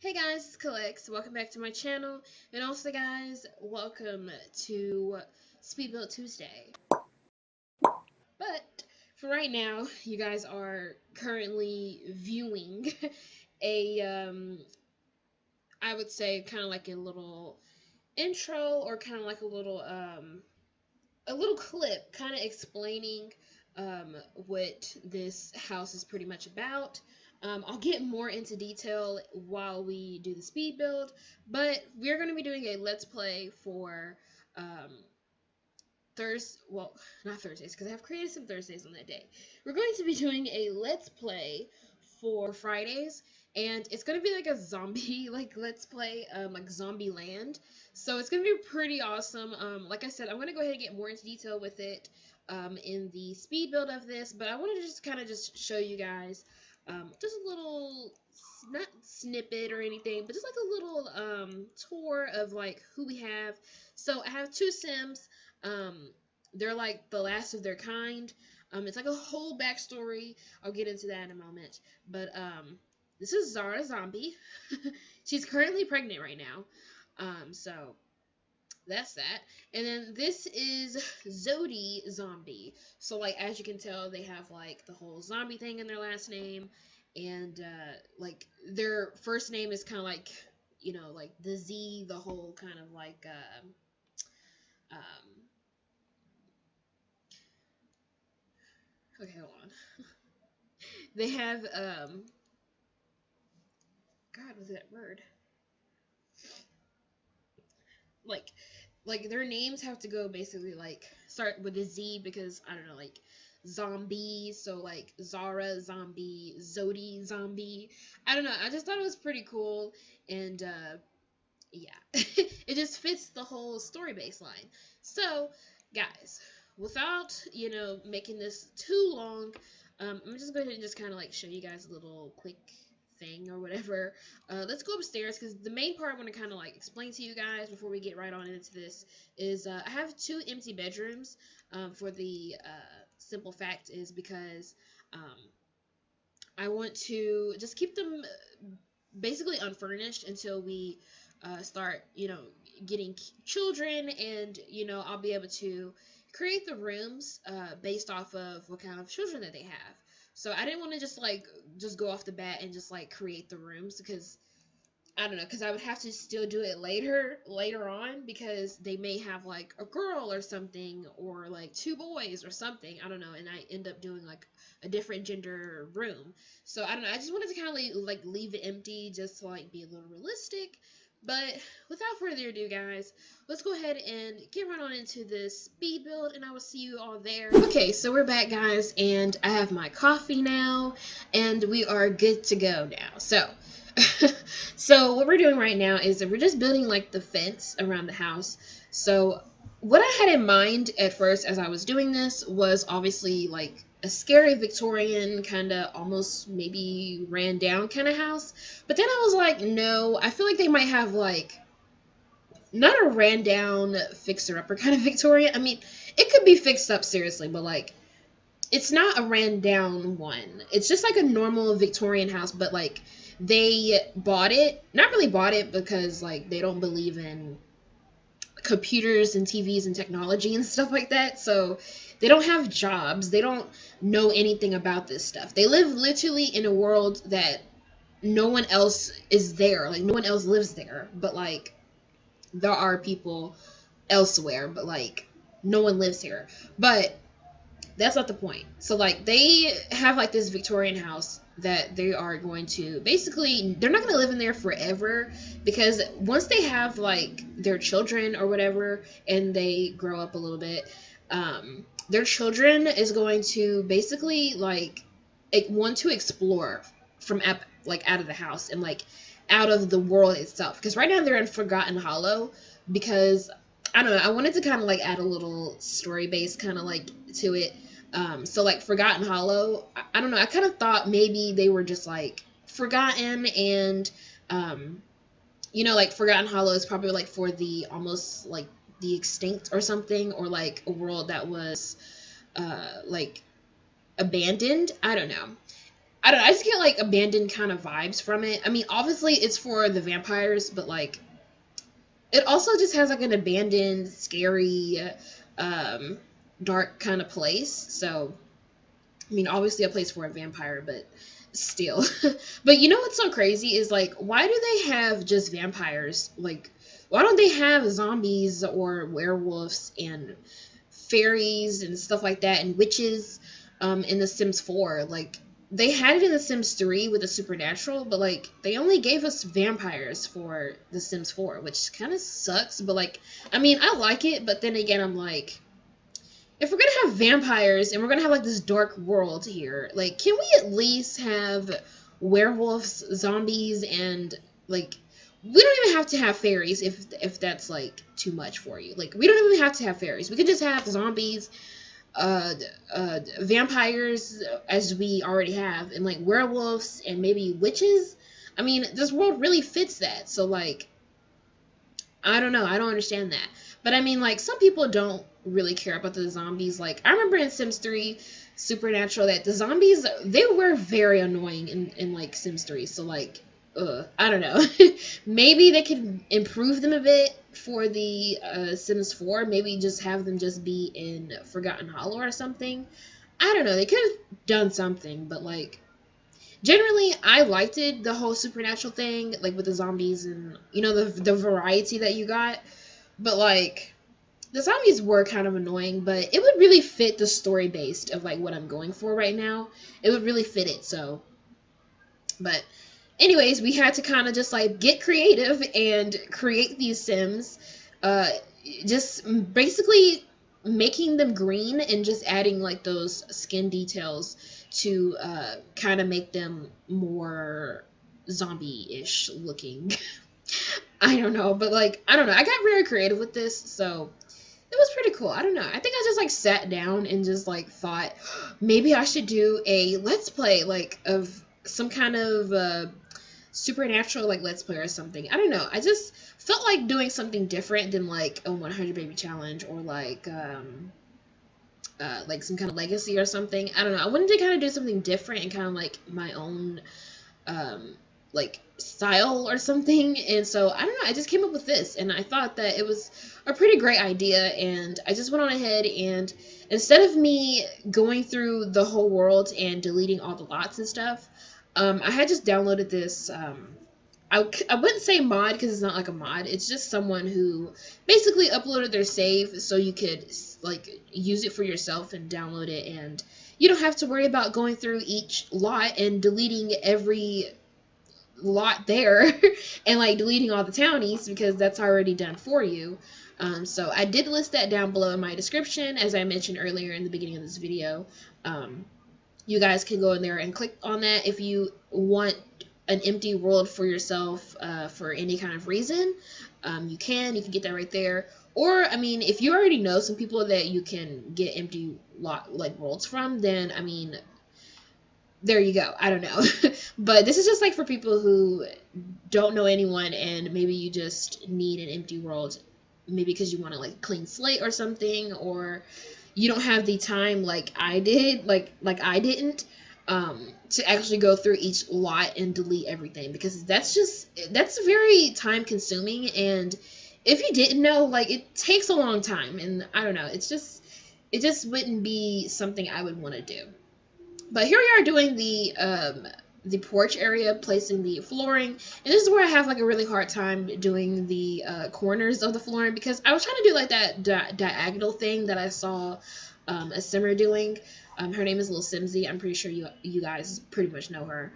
Hey guys, it's Kellex. Welcome back to my channel, and also guys, welcome to Speed Build Tuesday. But for right now, you guys are currently viewing a I would say kind of like a little intro, or kind of like a little clip kind of explaining what this house is pretty much about. I'll get more into detail while we do the speed build, but we're going to be doing a let's play for not Thursdays, because I have created some Thursdays on that day. We're going to be doing a let's play for Fridays, and it's going to be like a zombie let's play, like Zombie Land. So it's going to be pretty awesome. Like I said, I'm going to go ahead and get more into detail with it in the speed build of this, but I want to just kind of just show you guys just a little, not snippet or anything, but just like a little tour of like who we have. So I have two Sims. They're like the last of their kind. It's like a whole backstory. I'll get into that in a moment. But this is Zara Zombie. She's currently pregnant right now. So that's that. And then this is Zodi Zombie. So like, as you can tell, they have like the whole zombie thing in their last name, and like their first name is kind of like, you know, like the Z, the whole kind of like okay, hold on. They have God, was that word? Like their names have to go basically like start with a Z, because I don't know, like zombie, so like Zara Zombie, Zodi Zombie. I don't know, I just thought it was pretty cool, and yeah, it just fits the whole story baseline. So guys, without, you know, making this too long, I'm just going to just kind of like show you guys a little quick thing or whatever. Let's go upstairs, because the main part I want to kind of like explain to you guys before we get right on into this is I have two empty bedrooms. For the simple fact is because I want to just keep them basically unfurnished until we start, you know, getting children, and you know, I'll be able to create the rooms based off of what kind of children that they have. So I didn't want to just go off the bat and just like create the rooms, because I don't know, because I would have to still do it later on, because they may have like a girl or something, or like two boys or something, I don't know, and I end up doing like a different gender room. So I don't know, I just wanted to kind of like leave it empty, just to like be a little realistic. But without further ado, guys, let's go ahead and get right on into this speed build, and I will see you all there. Okay, so we're back, guys, and I have my coffee now, and we are good to go now. So so what we're doing right now is that we're just building like the fence around the house. So what I had in mind at first as I was doing this was obviously like a scary Victorian, kind of almost maybe ran down kind of house. But then I was like, no, I feel like they might have like not a ran down fixer upper kind of Victorian. I mean, it could be fixed up seriously, but like it's not a ran down one. It's just like a normal Victorian house, but like they bought it, not really bought it because like they don't believe in computers and TVs and technology and stuff like that. So they don't have jobs. They don't know anything about this stuff. They live literally in a world that no one else is there. Like no one else lives there. But like there are people elsewhere, but like no one lives here. But that's not the point. So like they have like this Victorian house that they are going to basically, they're not going to live in there forever, because once they have like their children or whatever and they grow up a little bit, their children is going to basically like want to explore from like out of the house and like out of the world itself, because right now they're in Forgotten Hollow. Because I don't know, I wanted to kind of like add a little story base kind of like to it. So like Forgotten Hollow, I don't know, I kind of thought maybe they were just like forgotten, and you know, like Forgotten Hollow is probably like for the almost like the extinct or something, or like a world that was like abandoned. I don't know. I don't know, I just get like abandoned kind of vibes from it. I mean, obviously it's for the vampires, but like it also just has like an abandoned, scary, dark kind of place. So I mean, obviously a place for a vampire, but still. But you know what's so crazy is like, why do they have just vampires? Like, why don't they have zombies or werewolves and fairies and stuff like that and witches in The Sims 4? Like, they had it in The Sims 3 with the supernatural, but like they only gave us vampires for The Sims 4, which kind of sucks. But like, I mean, I like it, but then again, I'm like, if we're gonna have vampires and we're gonna have like this dark world here, like, can we at least have werewolves, zombies, and like, we don't even have to have fairies if that's like too much for you. Like, we don't even have to have fairies. We could just have zombies, vampires, as we already have, and like werewolves and maybe witches. I mean, this world really fits that. So like, I don't know. I don't understand that. But I mean, like, some people don't really care about the zombies. Like, I remember in Sims 3 Supernatural that the zombies, they were very annoying in like Sims 3. So like, I don't know. Maybe they could improve them a bit for the Sims 4. Maybe just have them just be in Forgotten Hollow or something. I don't know. They could have done something, but like, generally I liked it, the whole supernatural thing, like with the zombies and, you know, the variety that you got. But like, the zombies were kind of annoying, but it would really fit the story based of like what I'm going for right now. It would really fit it. So, but anyways, we had to kind of just like get creative and create these Sims, just basically making them green and just adding like those skin details to kind of make them more zombie-ish looking. I don't know, but like, I don't know, I got very creative with this, so it was pretty cool. I don't know, I think I just like sat down and just like thought, maybe I should do a let's play like of some kind of supernatural like let's play or something. I don't know, I just felt like doing something different than like a 100 baby challenge or like some kind of legacy or something. I don't know, I wanted to kind of do something different and kind of like my own like style or something. And so I don't know, I just came up with this and I thought that it was a pretty great idea, and I just went on ahead and instead of me going through the whole world and deleting all the lots and stuff, I had just downloaded this I wouldn't say mod because it's not like a mod, it's just someone who basically uploaded their save so you could like use it for yourself and download it, and you don't have to worry about going through each lot and deleting every lot there and like deleting all the townies because that's already done for you. So I did list that down below in my description, as I mentioned earlier in the beginning of this video. You guys can go in there and click on that if you want an empty world for yourself for any kind of reason. You can get that right there. Or, I mean, if you already know some people that you can get empty worlds from, then, I mean, there you go. I don't know. But this is just like for people who don't know anyone and maybe you just need an empty world, maybe because you want to like clean slate or something, or you don't have the time like I did, like I didn't, to actually go through each lot and delete everything, because that's very time consuming, and if you didn't know, like, it takes a long time, and I don't know, it just wouldn't be something I would want to do. But here we are doing the porch area, placing the flooring, and this is where I have like a really hard time doing the corners of the flooring, because I was trying to do like that diagonal thing that I saw a Simmer doing. Her name is Little Simsy. I'm pretty sure you guys pretty much know her.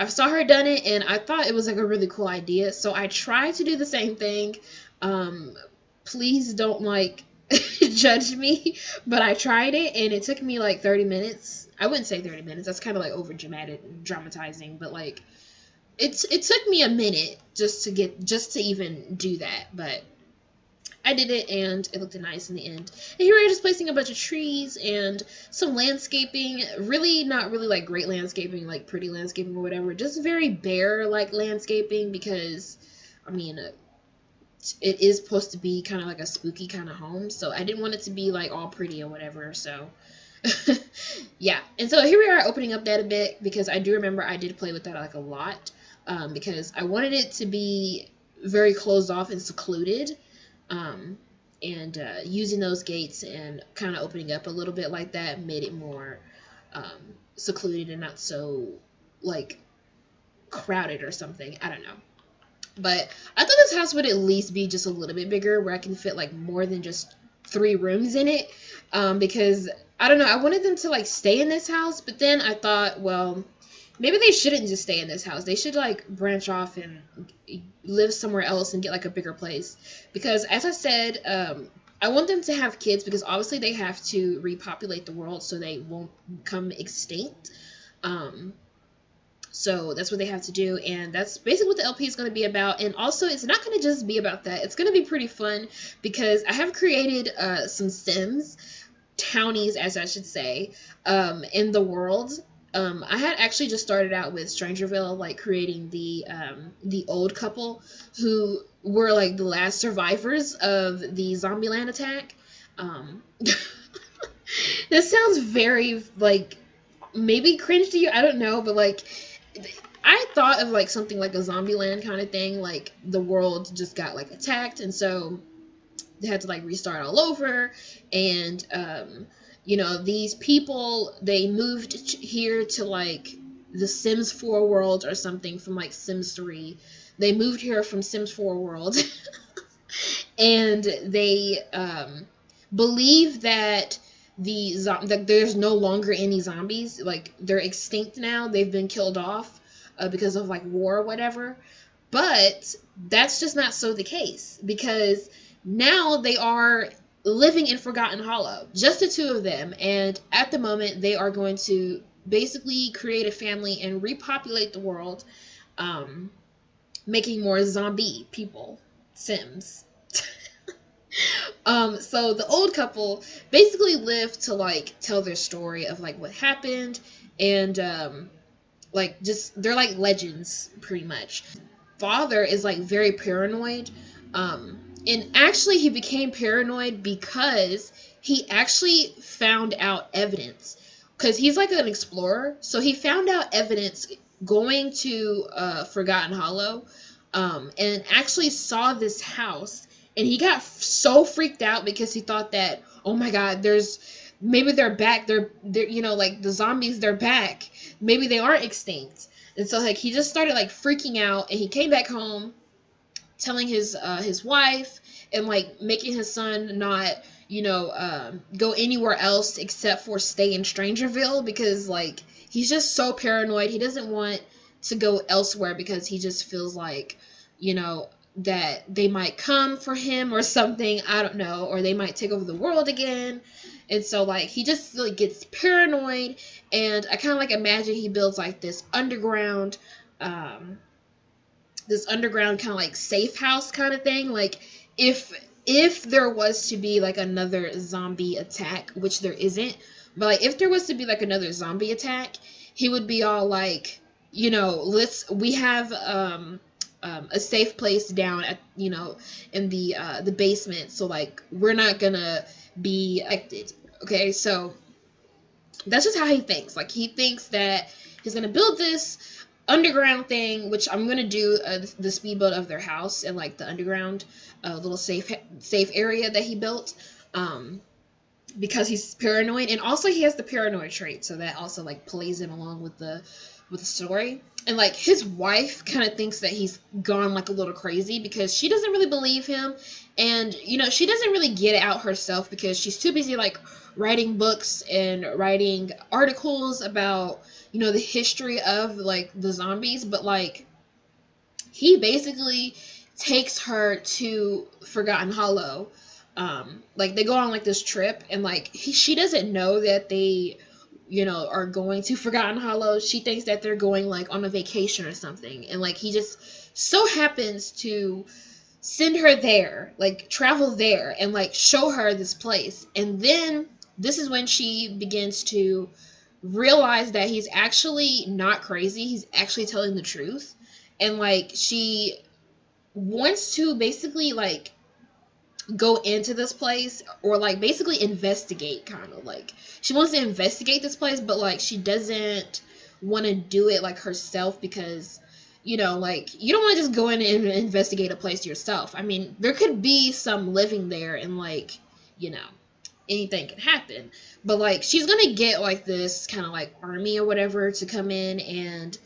I saw her done it, and I thought it was like a really cool idea, so I tried to do the same thing. Please don't like judge me, but I tried it, and it took me like 30 minutes. I wouldn't say 30 minutes, that's kind of like over dramatizing, but like it took me a minute just to even do that, but I did it and it looked nice in the end. And here we're just placing a bunch of trees and some landscaping, really not really like great landscaping, like pretty landscaping or whatever, just very bare like landscaping, because I mean, it is supposed to be kind of like a spooky kind of home, so I didn't want it to be like all pretty or whatever. So Yeah, and so here we are opening up that a bit, because I do remember I did play with that like a lot, because I wanted it to be very closed off and secluded, and using those gates and kind of opening up a little bit like that made it more secluded and not so like crowded or something. I don't know. But I thought this house would at least be just a little bit bigger, where I can fit like more than just 3 rooms in it, because I don't know, I wanted them to like stay in this house, but then I thought, well, maybe they shouldn't just stay in this house. They should like branch off and live somewhere else and get like a bigger place, because as I said, I want them to have kids, because obviously they have to repopulate the world so they won't become extinct. So that's what they have to do, and that's basically what the LP is going to be about. And also, it's not going to just be about that. It's going to be pretty fun, because I have created some Sims, townies, as I should say, in the world. I had actually just started out with Strangerville, like creating the old couple who were like the last survivors of the Zombieland attack. This sounds very like maybe cringe to you, I don't know, but like I thought of like something like a Zombieland kind of thing, like the world just got like attacked, and so they had to like restart all over, and you know, these people, they moved here to like the Sims 4 world or something from like Sims 3. They moved here from Sims 4 world and they believe that that there's no longer any zombies, like they're extinct now, they've been killed off because of like war or whatever. But that's just not so the case, because now they are living in Forgotten Hollow, just the 2 of them, and at the moment they are going to basically create a family and repopulate the world, making more zombie people, Sims. So the old couple basically live to like tell their story of like what happened, and like just they're like legends pretty much. Father is like very paranoid, and actually he became paranoid because he actually found out evidence, because he's like an explorer, so he found out evidence going to Forgotten Hollow, and actually saw this house, and he got so freaked out because he thought that, oh my god, maybe they're back, they're you know, like the zombies, they're back, maybe they aren't extinct. And so like he just started like freaking out, and he came back home telling his wife, and like making his son not, you know, go anywhere else except for stay in Strangerville, because like he's just so paranoid. He doesn't want to go elsewhere because he just feels like, you know, that they might come for him or something, I don't know, or they might take over the world again. And so like he just like gets paranoid, and I kind of like imagine he builds like this underground kind of like safe house kind of thing, like if there was to be like another zombie attack, which there isn't, but like if there was to be like another zombie attack, he would be all like, you know, we have a safe place down at, you know, in the basement, so like we're not gonna be affected. Okay, so that's just how he thinks. Like he thinks that he's gonna build this underground thing, which I'm gonna do the speed build of their house and like the underground little safe area that he built, because he's paranoid, and also he has the paranoid trait, so that also like plays in along with the story. And like his wife kind of thinks that he's gone like a little crazy, because she doesn't really believe him, and you know, she doesn't really get it out herself because she's too busy like writing books and writing articles about, you know, the history of like the zombies. But like he basically takes her to Forgotten Hollow, like they go on like this trip, and like she doesn't know that they, you know, are going to Forgotten Hollow. She thinks that they're going like on a vacation or something, and like he just so happens to send her there, like travel there and like show her this place. And then this is when she begins to realize that he's actually not crazy, he's actually telling the truth. And like she wants to basically like go into this place, or like basically investigate, kind of like she wants to investigate this place, but like she doesn't want to do it like herself, because you know, like, you don't want to just go in and investigate a place yourself. I mean, there could be some living there, and like, you know, anything can happen. But like, she's gonna get like this kind of like army or whatever to come in and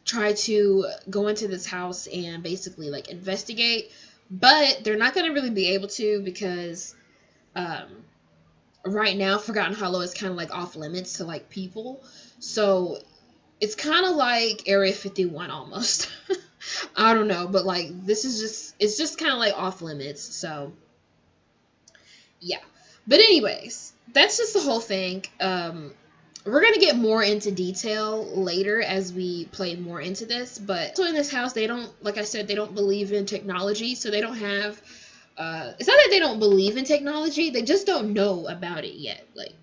try to go into this house and basically like investigate. But they're not gonna really be able to, because right now Forgotten Hollow is kind of like off limits to like people. So it's kind of like Area 51 almost. I don't know, but like this is just, it's just kind of like off limits. So yeah. But anyways, that's just the whole thing. We're going to get more into detail later as we play more into this, but so in this house, they don't, like I said, they don't believe in technology, so they don't have, it's not that they don't believe in technology, they just don't know about it yet. Like,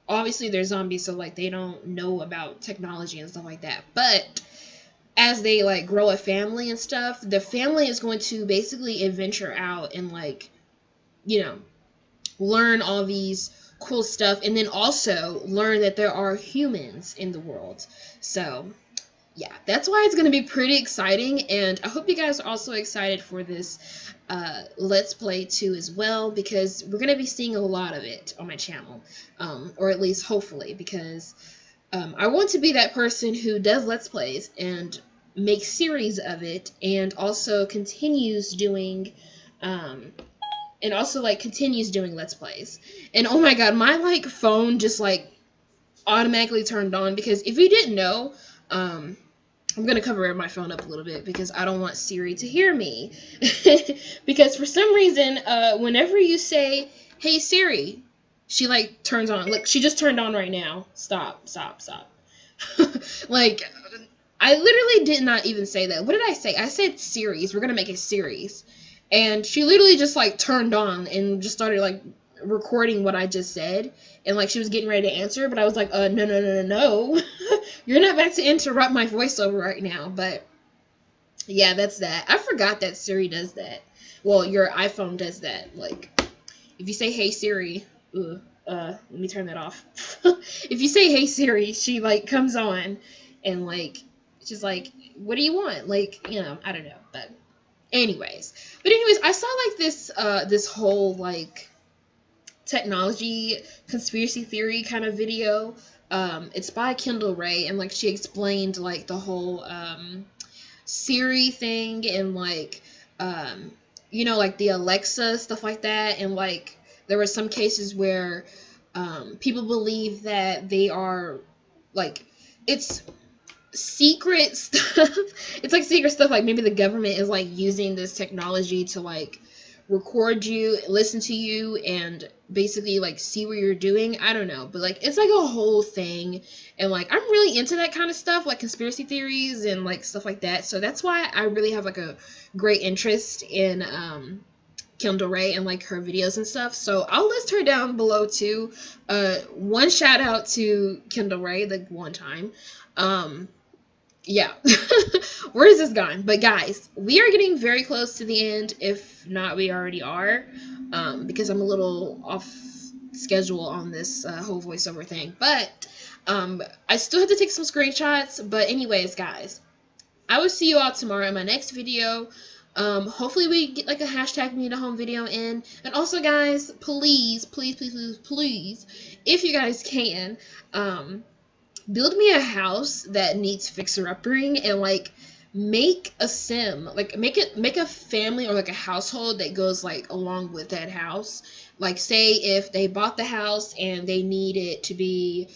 obviously they're zombies, so like they don't know about technology and stuff like that, but as they like grow a family and stuff, the family is going to basically adventure out and like, you know, learn all these cool stuff, and then also learn that there are humans in the world. So yeah, that's why it's going to be pretty exciting, and I hope you guys are also excited for this Let's Play too as well, because we're going to be seeing a lot of it on my channel, or at least hopefully, because I want to be that person who does Let's Plays and makes series of it, and also continues doing Let's Plays. And oh my god, my like phone just like automatically turned on, because if you didn't know, I'm gonna cover my phone up a little bit because I don't want Siri to hear me. Because for some reason, whenever you say, "Hey Siri," she like turns on. Look, she just turned on right now. Stop. Like, I literally did not even say that. What did I say? I said series. We're gonna make a series. And she literally just like turned on and just started like recording what I just said, and like she was getting ready to answer, but I was like, no. You're not about to interrupt my voiceover right now. But yeah, that's that. I forgot that Siri does that. Well, your iPhone does that. Like, if you say, "Hey Siri," let me turn that off. If you say, "Hey Siri," she like comes on and like she's like, "What do you want?" Like, you know, I don't know, but anyways, I saw like this whole like technology conspiracy theory kind of video. It's by Kendall Rae, and like she explained like the whole Siri thing, and like you know, like the Alexa stuff like that, and like there were some cases where people believe that they are like, it's secret stuff. It's like secret stuff, like maybe the government is like using this technology to like record you, listen to you, and basically like see what you're doing. I don't know, but like it's like a whole thing, and like I'm really into that kind of stuff, like conspiracy theories and like stuff like that. So that's why I really have like a great interest in Kendall Rae and like her videos and stuff. So I'll list her down below too. One shout out to Kendall Rae, like one time. Yeah. Where is this gone? But guys, we are getting very close to the end. If not, we already are. Because I'm a little off schedule on this whole voiceover thing. But I still have to take some screenshots. But anyways, guys, I will see you all tomorrow in my next video. Hopefully we get like a hashtag me to home video in. And also, guys, please, if you guys can, build me a house that needs fixer-uppering, and like make a sim, like make a family or like a household that goes like along with that house. Like, say if they bought the house and they need it to be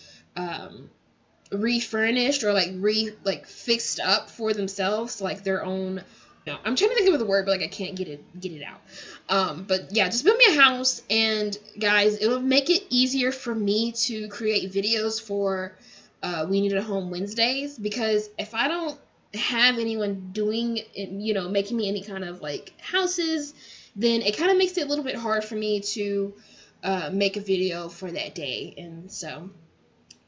refurnished or like fixed up for themselves, like their own. No, I'm trying to think of the word, but like I can't get it out. But yeah, just build me a house, and guys, it'll make it easier for me to create videos for We Need a Home Wednesdays, because if I don't have anyone doing, you know, making me any kind of like houses, then it kind of makes it a little bit hard for me to make a video for that day. And so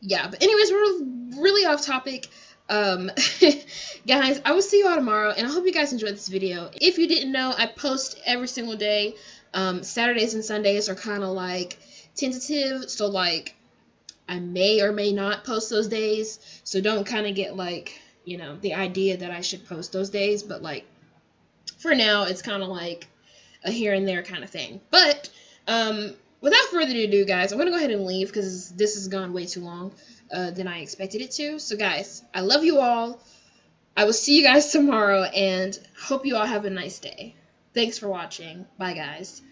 yeah, but anyways, we're really off topic. Guys, I will see you all tomorrow, and I hope you guys enjoyed this video. If you didn't know, I post every single day. Saturdays and Sundays are kind of like tentative, so like I may or may not post those days, so don't kind of get like, you know, the idea that I should post those days, but like for now it's kind of like a here and there kind of thing. But without further ado, guys, I'm gonna go ahead and leave because this has gone way too long than I expected it to. So guys, I love you all. I will see you guys tomorrow, and hope you all have a nice day. Thanks for watching. Bye, guys.